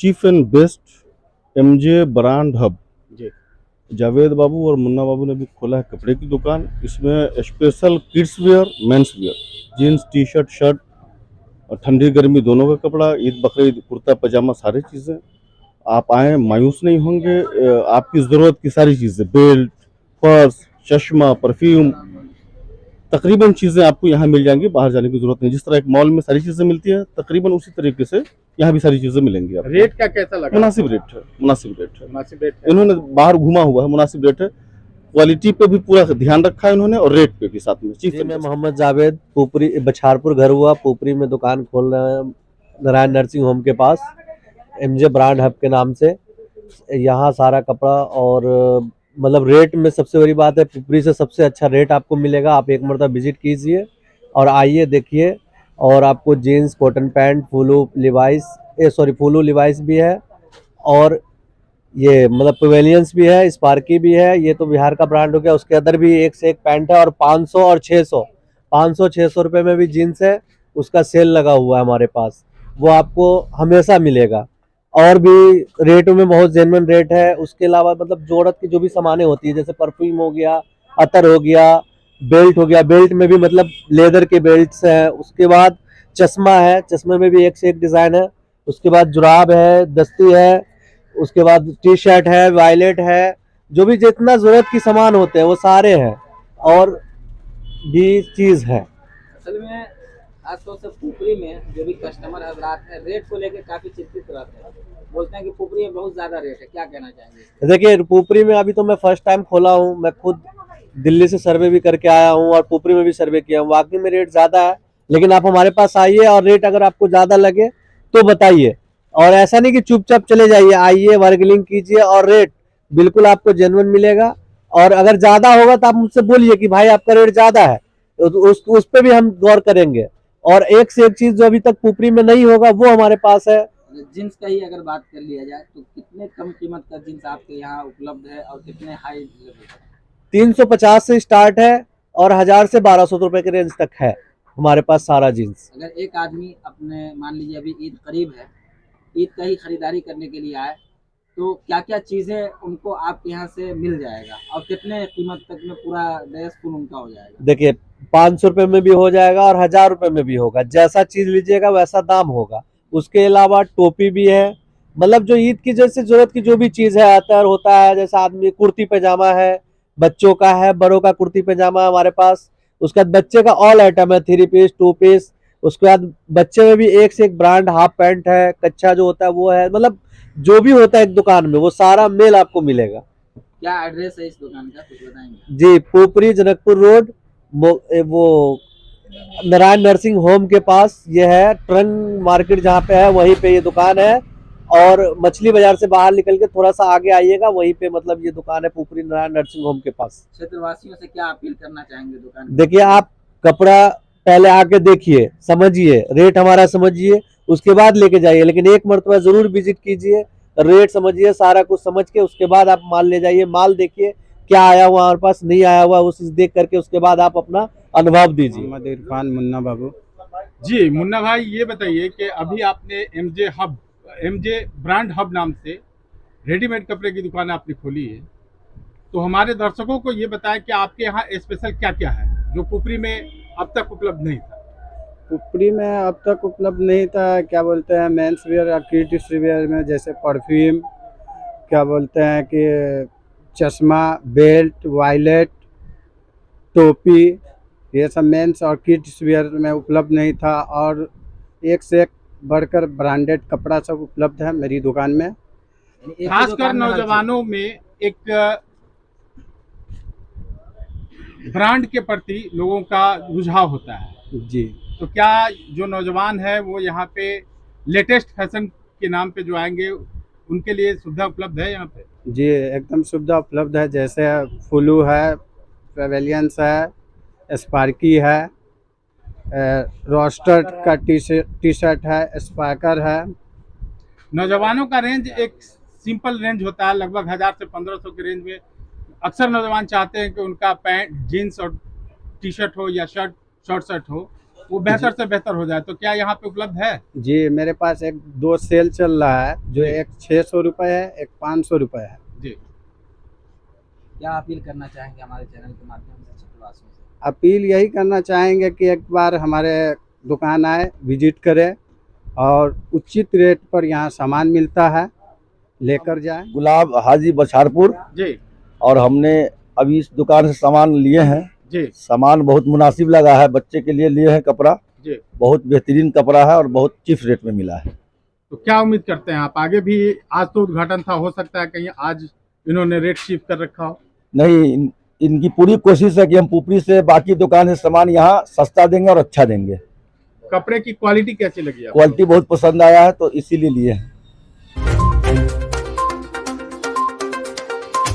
Chief and best MJ brand hub ji. Javed Babu और मुन्ना बाबू ने भी खोला है कपड़े की दुकान। इसमें special kids wear, men's wear, jeans, T shirt, shirt और ठंडी गर्मी दोनों का कपड़ा, ईद बकरीद, कुर्ता पजामा, सारी चीज़ें। आप आए, मायूस नहीं होंगे। आपकी ज़रूरत की सारी चीज़ें, बेल्ट, पर्स, चश्मा, परफ्यूम, तकरीबन चीज़ें आपको यहाँ मिल जाएंगी। बाहर जाने की जरूरत नहीं। जिस तरह एक मॉल में सारी चीज़ें मिलती हैं, तकरीबन उसी तरीके से यहाँ भी सारी चीज़ें मिलेंगी आपको। रेट का कैसा लगा? मुनासिब रेट है, मुनासिब रेट है। मुनासिब रेट है। इन्होंने बाहर घुमा हुआ है, मुनासिब रेट है। क्वालिटी पे भी पूरा ध्यान रखा है इन्होंने और रेट पे भी साथ में। जी, मैं मोहम्मद जावेद, पुपरी बछारपुर घर हुआ, पुपरी में दुकान खोल रहे हैं नारायण नर्सिंग होम के पास, एमजे ब्रांड हब के नाम से। यहाँ सारा कपड़ा और मतलब रेट में सबसे बड़ी बात है, पुपरी से सबसे अच्छा रेट आपको मिलेगा। आप एक मरतबा विजिट कीजिए और आइए, देखिए। और आपको जीन्स, कॉटन पैंट, फूलू लिवाइस भी है, और ये मतलब पवेलियंस भी है, स्पार्की भी है। ये तो बिहार का ब्रांड हो गया। उसके अंदर भी एक से एक पैंट है, और 500 और 600 रुपए में भी जीन्स है। उसका सेल लगा हुआ है हमारे पास, वो आपको हमेशा मिलेगा। और भी रेटों में बहुत जेन्युइन रेट है। उसके अलावा मतलब जोड़त की जो भी सामानें होती है, जैसे परफ्यूम हो गया, अतर हो गया, बेल्ट हो गया, बेल्ट में भी मतलब लेदर के बेल्ट्स हैं। उसके बाद चश्मा है, चश्मे में भी एक से एक डिज़ाइन है। उसके बाद जुराब है, दस्ती है, उसके बाद टी शर्ट है, वायलेट है, जो भी जितना जरूरत की सामान होते हैं वो सारे हैं। और भी चीज़ है। असल में आजकल से पुपरी में जो भी कस्टमर हजरात हैं, रेट को लेकर काफी चिंतित रहते हैं। बोलते हैं कि पुपरी में बहुत ज्यादा रेट है, क्या कहना चाहेंगे? देखिए, पुपरी में अभी तो मैं फर्स्ट टाइम खोला हूँ। मैं खुद दिल्ली से सर्वे भी करके आया हूँ और पुपरी में भी सर्वे किया हूँ। वाकई में रेट ज़्यादा है, लेकिन आप हमारे पास आइए और रेट अगर आपको ज़्यादा लगे तो बताइए। और ऐसा नहीं कि चुपचाप चले जाइए, आइए, बार्गेनिंग कीजिए और रेट बिल्कुल आपको जेन्युइन मिलेगा। और अगर ज़्यादा होगा तो आप मुझसे बोलिए कि भाई आपका रेट ज़्यादा है, तो उस पर भी हम गौर करेंगे। और एक से एक चीज़ जो अभी तक पुपरी में नहीं होगा वो हमारे पास है। जींस का ही अगर बात कर लिया जाए तो कितने कम कीमत का जींस आपके यहाँ उपलब्ध है और कितने हाई लेवल का? 350 से स्टार्ट है और 1000 से 1200 रुपए के रेंज तक है हमारे पास सारा जीन्स। अगर एक आदमी अपने मान लीजिए अभी ईद करीब है, ईद का ही खरीदारी करने के लिए आए, तो क्या क्या चीजें उनको आपके यहाँ से मिल जाएगा और कितने कीमत तक में पूरा ड्रेस फुल उनका हो जाएगा? देखिए, 500 रुपए में भी हो जाएगा और 1000 रुपए में भी होगा। जैसा चीज लीजिएगा वैसा दाम होगा। उसके अलावा टोपी भी है, मतलब जो ईद की जैसे जरूरत की जो भी चीज है, अतर होता है, जैसे आदमी कुर्ती पैजामा है, बच्चों का है, बड़ों का कुर्ती पैजामा हमारे पास। उसके बाद बच्चे का ऑल आइटम है, 3 पीस, 2 पीस। उसके बाद बच्चे में भी एक से एक ब्रांड, हाफ पैंट है, कच्चा जो होता है वो है, मतलब जो भी होता है एक दुकान में वो सारा मेल आपको मिलेगा। क्या एड्रेस है इस दुकान का, कुछ बताएंगे? जी, पुपरी जनकपुर रोड, वो नारायण नर्सिंग होम के पास ये है। ट्रंक मार्केट जहाँ पे है वहीं पे ये दुकान है। और मछली बाजार से बाहर निकल के थोड़ा सा आगे आइएगा, वहीं पे मतलब ये दुकान है, पुपरी नारायण नर्सिंग होम के पास। क्षेत्रवासियों से क्या अपील करना चाहेंगे दुकान की? देखिए, आप कपड़ा पहले आके देखिए, समझिए, रेट हमारा समझिए, उसके बाद लेके जाइए। लेकिन एक मरतबा जरूर विजिट कीजिए, रेट समझिए, सारा कुछ समझ के उसके बाद आप माल ले जाइए। माल देखिए क्या आया हुआ हमारे पास, नहीं आया हुआ, उस चीज देख करके उसके बाद आप अपना अनुभव दीजिए। मोहम्मद इरफान, मुन्ना बाबू। जी मुन्ना भाई, ये बताइए कि अभी आपने एमजे ब्रांड हब नाम से रेडीमेड कपड़े की दुकान आपने खोली है, तो हमारे दर्शकों को ये बताएं कि आपके यहाँ स्पेशल क्या क्या है जो पुपरी में अब तक उपलब्ध नहीं था? पुपरी में अब तक उपलब्ध नहीं था, क्या बोलते हैं, मेंस वेयर या किड्स वेयर में जैसे परफ्यूम, क्या बोलते हैं कि चश्मा, बेल्ट, वायलेट, टोपी, ये सब मेंस और किड्स वेयर में उपलब्ध नहीं था। और एक से एक बढ़कर ब्रांडेड कपड़ा सब उपलब्ध है मेरी दुकान में। एक ही खासकर दुकान में हर चीज- नौजवानों में एक ब्रांड के प्रति लोगों का रुझाव होता है, जी, तो क्या जो नौजवान है वो यहाँ पे लेटेस्ट फैशन के नाम पे जो आएंगे उनके लिए सुविधा उपलब्ध है यहाँ पे? जी, एकदम सुविधा उपलब्ध है। जैसे फुलू है, पवेलियंस है, स्पार्की है, रोस्टर का टी शर्ट है, स्पार्कर है। नौजवानों का रेंज एक सिंपल रेंज होता है, लगभग 1000 से 1500 के रेंज में। अक्सर नौजवान चाहते हैं कि उनका पैंट, जीन्स और टी शर्ट हो या शर्ट शॉर्ट शर्ट हो, वो बेहतर से बेहतर हो जाए, तो क्या यहाँ पे उपलब्ध है? जी मेरे पास एक 2 सेल चल रहा है, जो एक 600 रुपये है, एक 500 रुपये है। जी। क्या अपील करना चाहेंगे हमारे चैनल के माध्यम से क्षेत्रवासियों से? अपील यही करना चाहेंगे कि एक बार हमारे दुकान आए, विजिट करें और उचित रेट पर यहाँ सामान मिलता है, लेकर जाएं। गुलाब हाजी बछारपुर, जी। और हमने अभी इस दुकान से सामान लिए हैं। जी। सामान बहुत मुनासिब लगा है, बच्चे के लिए लिए हैं कपड़ा, जी। बहुत बेहतरीन कपड़ा है और बहुत चीप रेट में मिला है। तो क्या उम्मीद करते हैं आप आगे भी? आज तो उद्घाटन था, हो सकता है कहीं आज इन्होंने रेट शिफ्ट कर रखा हो। नहीं, इनकी पूरी कोशिश है कि हम पुपरी से बाकी दुकान से सामान यहाँ सस्ता देंगे और अच्छा देंगे। कपड़े की क्वालिटी कैसी लगी आपको? क्वालिटी बहुत पसंद आया है तो इसीलिए लिए हैं।